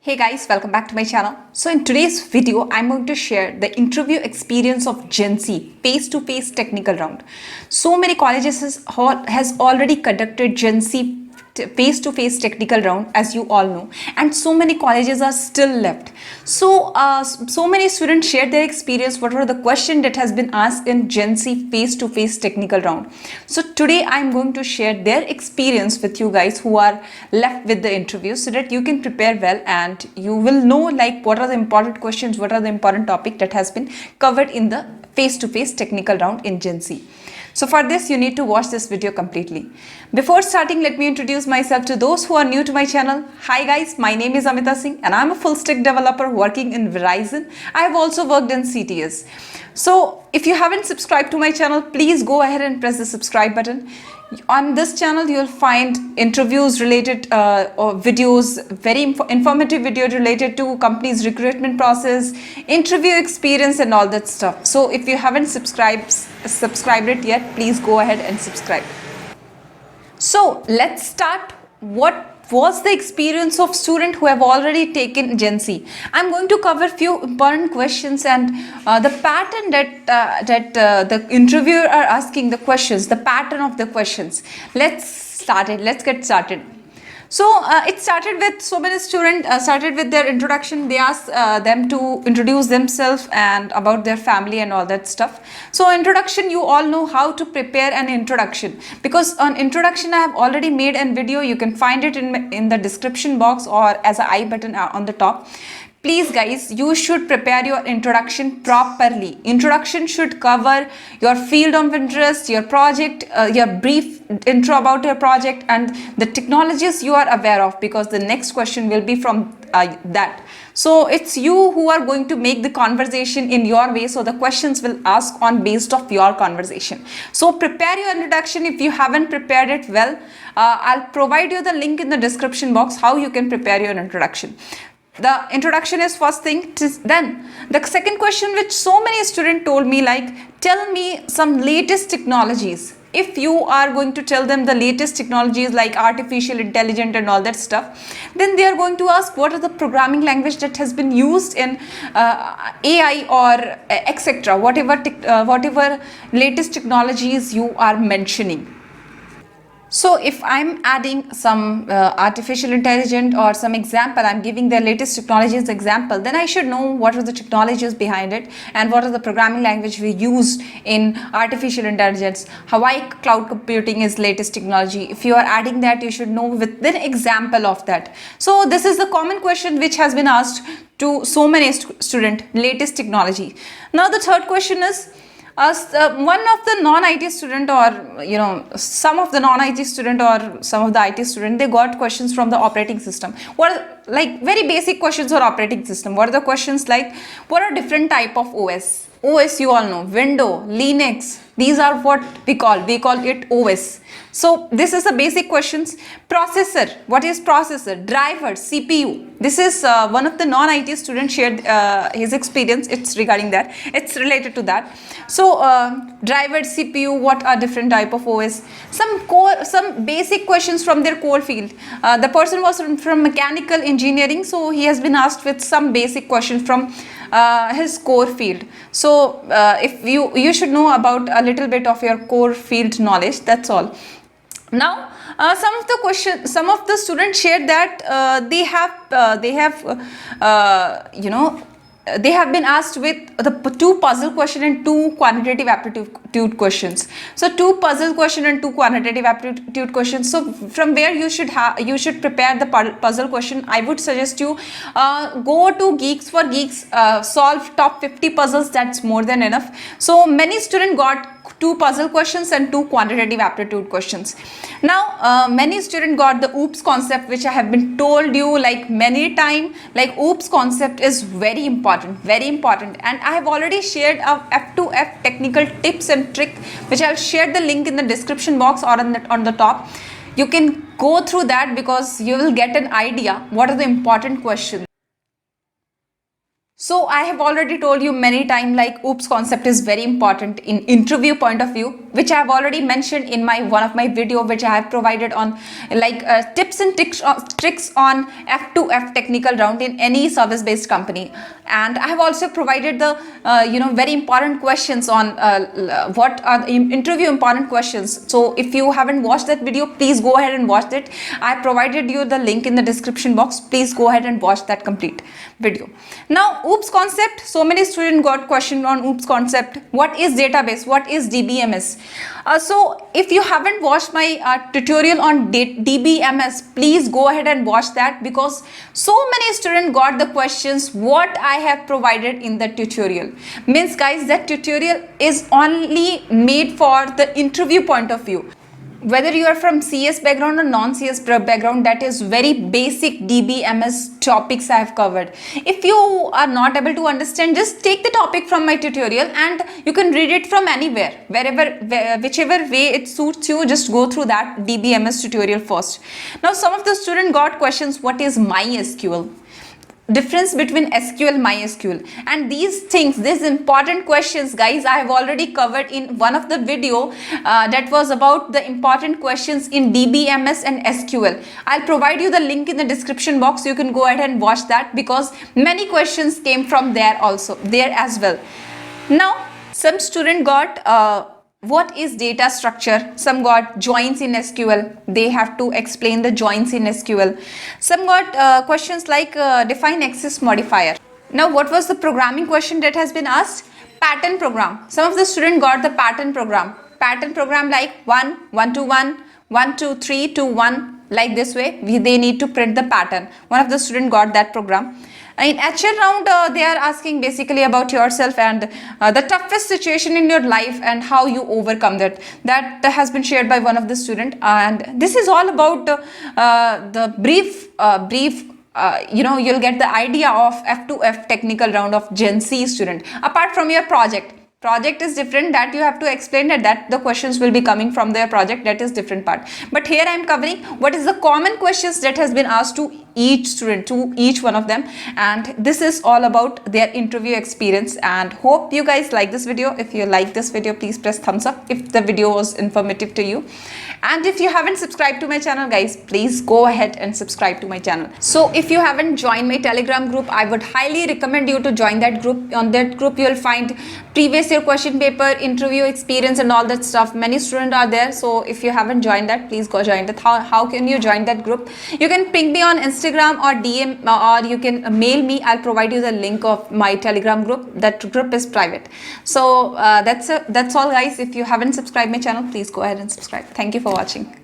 Hey guys, welcome back to my channel. So in today's video, I'm going to share the interview experience of genC face-to-face technical round. So many colleges has already conducted genC face-to-face technical round, as you all know, and so many colleges are still left. So many students shared their experience. What were the question that has been asked in genC face-to-face technical round? So today I'm going to share their experience with you guys who are left with the interview, so that you can prepare well and you will know like what are the important questions, what are the important topic that has been covered in the face-to-face technical round in genC. So for this, you need to watch this video completely. Before starting, let me introduce myself to those who are new to my channel. Hi guys, my name is Amita Singh and I'm a full stack developer working in Verizon. I have also worked in CTS. So if you haven't subscribed to my channel, please go ahead and press the subscribe button. On this channel, you will find interviews related or videos, very informative video related to company's recruitment process, interview experience and all that stuff. So if you haven't subscribed it yet, please go ahead and subscribe. So let's start. What was the experience of student who have already taken genC? I'm going to cover few important questions and the pattern that the interviewer are asking the questions, the pattern of the questions. Let's get started. So it started with so many students started with their introduction. They asked them to introduce themselves and about their family and all that stuff. So introduction, you all know how to prepare an introduction, because on introduction I have already made a video. You can find it in the description box or as an I button on the top. Please guys, you should prepare your introduction properly. Introduction should cover your field of interest, your project, your brief intro about your project and the technologies you are aware of, because the next question will be from that. So it's you who are going to make the conversation in your way. So the questions will ask on based of your conversation. So prepare your introduction. If you haven't prepared it well, I'll provide you the link in the description box how you can prepare your introduction. The introduction is first thing. Then the second question, which so many students told me, like, tell me some latest technologies. If you are going to tell them the latest technologies like artificial intelligence and all that stuff, then they are going to ask what are the programming language that has been used in AI or etc. Whatever latest technologies you are mentioning. So if I'm adding some artificial intelligence or some example, I'm giving the latest technologies example, then I should know what are the technologies behind it and what are the programming language we use in artificial intelligence. Hawaii cloud computing is latest technology. If you are adding that, you should know with an example of that. So this is the common question which has been asked to so many students, latest technology. Now the third question is, one of the non-IT student, or some of the non-IT student or some of the IT student, they got questions from the operating system. What are, like, very basic questions for operating system. What are the questions like? What are different type of OS? OS, you all know, Windows, Linux. These are what we call it OS. So this is the basic questions. Processor, what is processor? Driver, CPU. This is one of the non-IT students shared his experience. It's regarding that. It's related to that. So driver, CPU, what are different type of OS? Some basic questions from their core field. The person was from mechanical engineering, so he has been asked with some basic questions from his core field. So if you should know about a little bit of your core field knowledge. That's all. Now some of the students shared that they have been asked with the two puzzle question and two quantitative aptitude questions. So two puzzle question and two quantitative aptitude questions. So from where you should prepare the puzzle question, I would suggest you go to Geeks for Geeks, solve top 50 puzzles. That's more than enough. So many students got two puzzle questions and two quantitative aptitude questions. Now many students got the OOPS concept, which I have been told you like many times. Like OOPS concept is very important, and I have already shared a F2F technical tips and trick, which I'll share the link in the description box or on the top. You can go through that because you will get an idea what are the important questions. So I have already told you many times, like OOPS concept is very important in interview point of view, which I have already mentioned in one of my video, which I have provided on like tips and tricks on F2F technical round in any service based company. And I have also provided the very important questions on what are the interview important questions. So if you haven't watched that video, please go ahead and watch it. I provided you the link in the description box. Please go ahead and watch that complete video. Now OOPS concept, so many students got question on OOPS concept. What is database? What is DBMS? So if you haven't watched my tutorial on DBMS, please go ahead and watch that, because so many students got the questions what I have provided in the tutorial. Means guys, that tutorial is only made for the interview point of view. Whether you are from CS background or non-CS background, that is very basic DBMS topics I have covered. If you are not able to understand, just take the topic from my tutorial and you can read it from anywhere, whichever way it suits you. Just go through that DBMS tutorial first. Now some of the students got questions, what is MySQL? Difference between SQL, MySQL, and these things, these important questions, guys, I have already covered in one of the video that was about the important questions in DBMS and SQL. I'll provide you the link in the description box. You can go ahead and watch that, because many questions came from there as well. Now some student got what is data structure? Some got joins in SQL. They have to explain the joins in SQL. Some got questions like define access modifier. Now what was the programming question that has been asked? Pattern program. Some of the students got the pattern program. Pattern program like 1, 1 to 1, 1 to 3 to 1, like this way. They need to print the pattern. One of the students got that program. In HR round, they are asking basically about yourself and the toughest situation in your life and how you overcome that. That has been shared by one of the student, and this is all about the brief. You'll get the idea of F2F technical round of genC student. Apart from your project is different, that you have to explain that the questions will be coming from their project. That is different part, but here I am covering what is the common questions that has been asked to each student, to each one of them, and this is all about their interview experience. And hope you guys like this video. If you like this video, please press thumbs up if the video was informative to you, and if you haven't subscribed to my channel, guys, please go ahead and subscribe to my channel. So if you haven't joined my Telegram group, I would highly recommend you to join that group. On that group you will find previous year question paper, interview experience, and all that stuff. Many students are there, so if you haven't joined that, please go join that. How can you join that group? You can ping me on Instagram or DM, or you can mail me. I'll provide you the link of my Telegram group. That group is private. So that's all, guys. If you haven't subscribed my channel, please go ahead and subscribe. Thank you for watching.